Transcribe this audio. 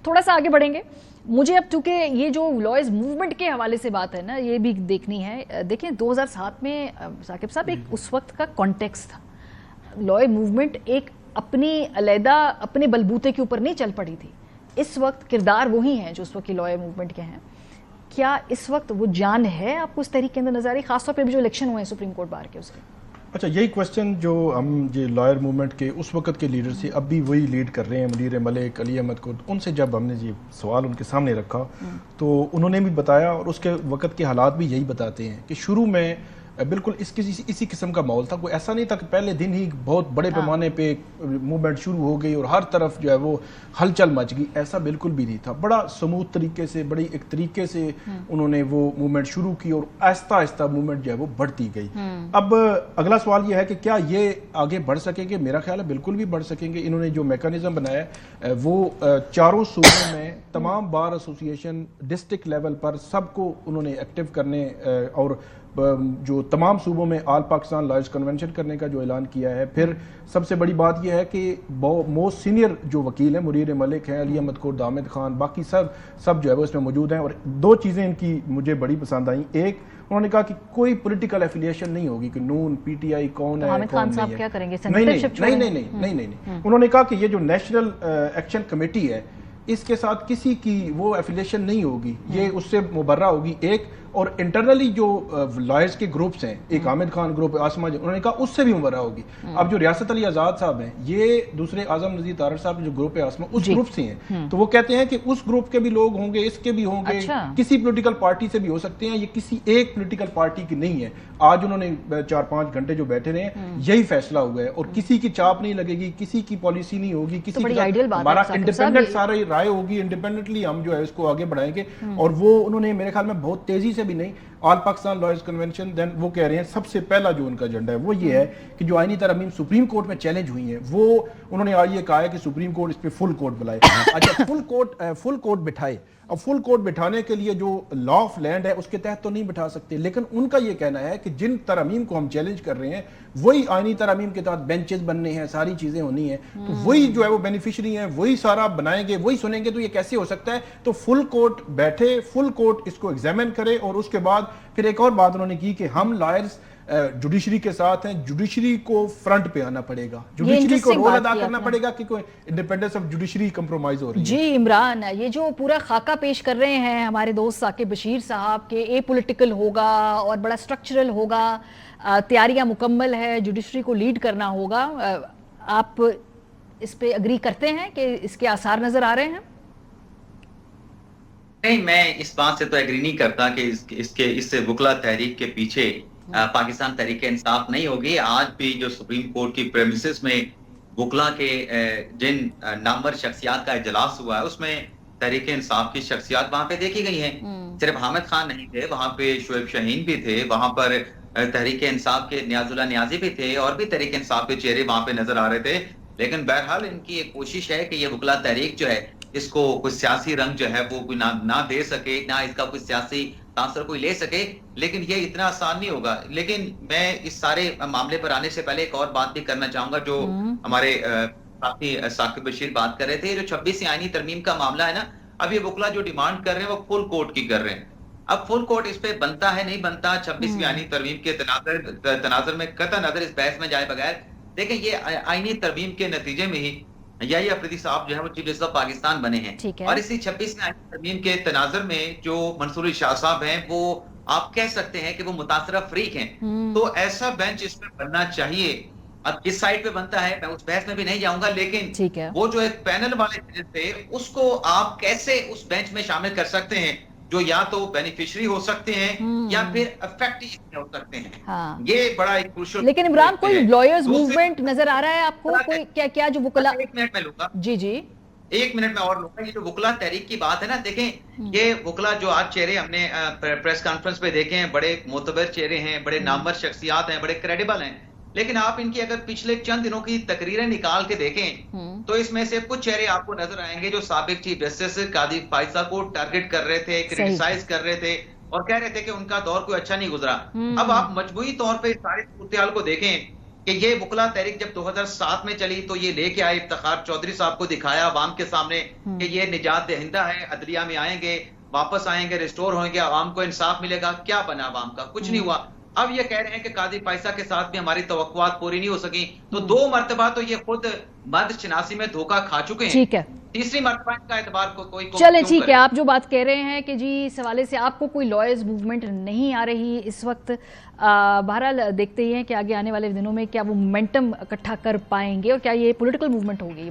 تھوڑا سا آگے بڑھیں گے. مجھے اب چونکہ یہ جو لائرز موومنٹ کے حوالے سے بات ہے نا یہ بھی دیکھنی ہے. دیکھیں 2007 میں ثاقب صاحب ایک اس وقت کا کانٹیکس تھا. لائر موومنٹ ایک اپنی علیحدہ اپنے بلبوتے کے اوپر نہیں چل پڑی تھی. اس وقت کردار وہی ہیں جو اس وقت کی لائر موومنٹ کے ہیں. کیا اس وقت وہ جان ہے آپ کو اس تحریک کے اندر نظر آ رہی, خاص طور پہ جو الیکشن ہوئے ہیں سپریم کورٹ بار کے اس کے؟ اچھا, یہی کوسچن جو ہم یہ لائر موومنٹ کے اس وقت کے لیڈر سے اب بھی وہی لیڈ کر رہے ہیں, منیر ملک, علی احمد کو, ان سے جب ہم نے یہ سوال ان کے سامنے رکھا تو انہوں نے بھی بتایا اور اس کے وقت کے حالات بھی یہی بتاتے ہیں کہ شروع میں بالکل اسی قسم کا ماحول تھا. کوئی ایسا نہیں تھا کہ پہلے دن ہی بہت بڑے پیمانے پہ موومنٹ شروع ہو گئی اور ہر طرف جو ہے وہ ہلچل مچ گئی. ایسا بالکل بھی نہیں تھا. بڑا سموتھ طریقے سے, بڑی ایک طریقے سے انہوں نے وہ موومنٹ شروع کی اور آہستہ آہستہ موومنٹ جو ہے وہ بڑھتی گئی. اب اگلا سوال یہ ہے کہ کیا یہ آگے بڑھ سکیں گے؟ میرا خیال ہے بالکل بھی بڑھ سکیں گے. انہوں نے جو میکانزم بنایا ہے وہ چاروں صوبوں میں تمام بار ایسوسیشن ڈسٹرکٹ لیول پر سب کو انہوں نے ایکٹیو کرنے اور جو تمام صوبوں میں آل پاکستان لائرز کنونشن کرنے کا جو اعلان کیا ہے. پھر سب سے بڑی بات یہ ہے کہ موسٹ سینئر جو وکیل ہیں منیر ملک ہیں, علی احمد کورد, حامد خان, باقی سب جو ہے وہ اس میں موجود ہیں. اور دو چیزیں ان کی مجھے بڑی پسند آئیں. ایک, انہوں نے کہا کہ کوئی پولیٹیکل ایفیلیشن نہیں ہوگی کہ نون پی ٹی آئی کون ہے حامد خان صاحب کیا کریں گے؟ نہیں. انہوں نے کہا کہ یہ جو نیشنل ایکشن کمیٹی ہے اس کے ساتھ کسی کی وہ ایفیلیشن نہیں ہوگی, یہ اس سے مبرہ ہوگی. ایک اور انٹرنلی جو لائرز کے گروپس ہیں, ایک حامد خان گروپ, آسما, انہوں نے کہا اس سے بھی مبرہ ہوگی. اب جو ریاست علی آزاد صاحب ہیں یہ دوسرے اعظم نذیر طارق صاحب جو گروپ ہے آسما, اس گروپ سے ہیں, تو وہ کہتے ہیں کہ اس گروپ کے بھی لوگ ہوں گے, اس کے بھی ہوں گے, کسی پولیٹیکل پارٹی سے بھی ہو سکتے ہیں, یہ کسی ایک پولیٹیکل پارٹی کی نہیں ہے. آج انہوں نے 4-5 گھنٹے جو بیٹھے رہے ہیں یہی فیصلہ ہوا ہے اور کسی کی چاپ نہیں لگے گی, کسی کی پالیسی نہیں ہوگی, کسی کی ہمارا انڈیپینڈنٹ ساری رائے ہوگی, انڈیپینڈنٹلی ہم جو ہے اس کو آگے بڑھائیں گے. اور وہ انہوں نے میرے خیال میں بہت تیزی سے بھی نہیں, آل پاکستان لائرز کنونشن, دین وہ کہہ رہے ہیں سب سے پہلا جو ان کا ایجنڈا ہے وہ یہ ہے کہ جو آئینی ترامیم سپریم کورٹ میں چیلنج ہوئی ہیں وہ انہوں نے آج یہ کہا ہے کہ سپریم کورٹ اس پہ فل کورٹ بلائے. اچھا, فل کورٹ بٹھائے. اب فل کورٹ بٹھانے کے لیے جو لا آف لینڈ ہے اس کے تحت تو نہیں بٹھا سکتے, لیکن ان کا یہ کہنا ہے کہ جن ترامیم کو ہم چیلنج کر رہے ہیں وہی آئینی ترامیم کے تحت بینچز بننے ہیں, ساری چیزیں ہونی ہیں, تو وہی جو ہے وہ بینیفیشری ہیں, وہی سارا بنائیں گے, وہی سنیں گے. تو یہ کیسے ہو سکتا ہے؟ تو فل کورٹ بیٹھے, فل کورٹ اس کو ایگزامن کرے. اور اس کے بعد پھر ایک اور بات انہوں نے کی کہ ہم لائرز جوڈیشری کے ساتھ ہیں, جوڈیشری کو فرنٹ پہ آنا پڑے گا, جوڈیشری کو رول ادا کرنا پڑے گا کہ کوئی انڈیپینڈنس آف جوڈیشری کمپرومائز ہو رہی ہے. جی عمران, یہ جو پورا خاکہ پیش کر رہے ہیں ہمارے دوست ثاقب بشیر صاحب کہ اے پولیٹیکل ہوگا اور بڑا سٹرکچرل ہوگا, تیاریاں مکمل ہے, جوڈیشری کو لیڈ کرنا ہوگا, آپ اس پہ اگری کرتے ہیں کہ اس کے آثار نظر آ رہے ہیں؟ نہیں, میں اس بات سے تو ایگری نہیں کرتا کہ اس وکلا تحریک کے پیچھے پاکستان تحریک انصاف نہیں ہوگی. آج بھی جو سپریم کورٹ کی پریمیسز میں وکلا کے جن نامور شخصیات کا اجلاس ہوا ہے اس میں تحریک انصاف کی شخصیات وہاں پہ دیکھی گئی ہیں. صرف حامد خان نہیں تھے, وہاں پہ شعیب شاہین بھی تھے, وہاں پر تحریک انصاف کے نیاز اللہ نیازی بھی تھے, اور بھی تحریک انصاف کے چہرے وہاں پہ نظر آ رہے تھے. لیکن بہرحال ان کی ایک کوشش ہے کہ یہ وکلا تحریک جو ہے اس کو کوئی سیاسی رنگ جو ہے وہ کوئی نہ دے سکے, نہ اس کا کوئی سیاسی تاثر کوئی لے سکے. لیکن یہ اتنا آسان نہیں ہوگا. لیکن میں اس سارے معاملے پر آنے سے پہلے ایک اور بات بھی کرنا چاہوں گا جو ہمارے ساتھی ثاقب بشیر بات کر رہے تھے. جو 26 آئینی ترمیم کا معاملہ ہے نا, اب یہ وکلا جو ڈیمانڈ کر رہے ہیں وہ فل کورٹ کی کر رہے ہیں. اب فل کورٹ اس پہ بنتا ہے نہیں بنتا 26ویں آئینی ترمیم کے تناظر میں قطع نظر اس بحث میں جائے بغیر, دیکھیں یہ آئینی ترمیم کے نتیجے میں ہی یہی افریدی صاحب جو ہے وہ چیف جسٹس آف پاکستان بنے ہیں. اور اسی 26ویں آئینی ترمیم کے تناظر میں جو منصور شاہ صاحب ہیں وہ آپ کہہ سکتے ہیں کہ وہ متاثرہ فریق ہیں. تو ایسا بینچ اس میں بننا چاہیے. اب کس سائٹ پہ بنتا ہے میں اس بحث میں بھی نہیں جاؤں گا, لیکن وہ جو ایک پینل والے تھے اس کو آپ کیسے اس بینچ میں شامل کر سکتے ہیں جو یا تو بینیفیشری ہو سکتے ہیں یا پھر افیکٹو ہو سکتے ہیں. یہ بڑا ایک کروشل. لیکن عمران کوئی لائرز موومنٹ نظر آ رہا ہے آپ کو؟ کوئی کیا جو وکلا, ایک منٹ میں لوں گا, جی 1 منٹ میں اور لوں گا. یہ جو وکلا تحریک کی بات ہے نا, دیکھیں یہ وکلا جو آج چہرے ہم نے پریس کانفرنس پہ دیکھے ہیں, بڑے معتبر چہرے ہیں, بڑے نامور شخصیات ہیں, بڑے کریڈیبل ہیں. لیکن آپ ان کی اگر پچھلے چند دنوں کی تقریریں نکال کے دیکھیں تو اس میں سے کچھ چہرے آپ کو نظر آئیں گے جو سابق چیف جسٹس قاضی فائزہ کو ٹارگٹ کر رہے تھے, کرٹیسائز کر رہے تھے اور کہہ رہے تھے کہ ان کا دور کوئی اچھا نہیں گزرا. اب آپ مجموعی طور پہ ساری صورتحال کو دیکھیں کہ یہ وکلا تحریک جب 2007 میں چلی تو یہ لے کے آئے افتخار چودھری صاحب کو، دکھایا عوام کے سامنے کہ یہ نجات دہندہ ہے، عدلیہ میں آئیں گے، واپس آئیں گے، ریسٹور ہوئیں گے، عوام کو انصاف ملے گا. کیا بنا عوام کا؟ کچھ نہیں ہوا. اب یہ کہہ رہے ہیں کہ قاضی فائسہ کے ساتھ بھی ہماری توقعات پوری نہیں ہو سکی. تو 2 مرتبہ تو یہ خود مد شناسی میں دھوکہ کھا چکے ہیں. ٹھیک ہے، تیسری مرتبہ ان کا اعتبار کوئی چلے ٹھیک ہے. آپ جو بات کہہ رہے ہیں کہ جی اس حوالے سے آپ کو کوئی لائرز موومنٹ نہیں آ رہی اس وقت، بہرحال دیکھتے ہی ہیں کہ آگے آنے والے دنوں میں کیا وہ مومنٹم اکٹھا کر پائیں گے اور کیا یہ پولیٹیکل موومنٹ ہوگی.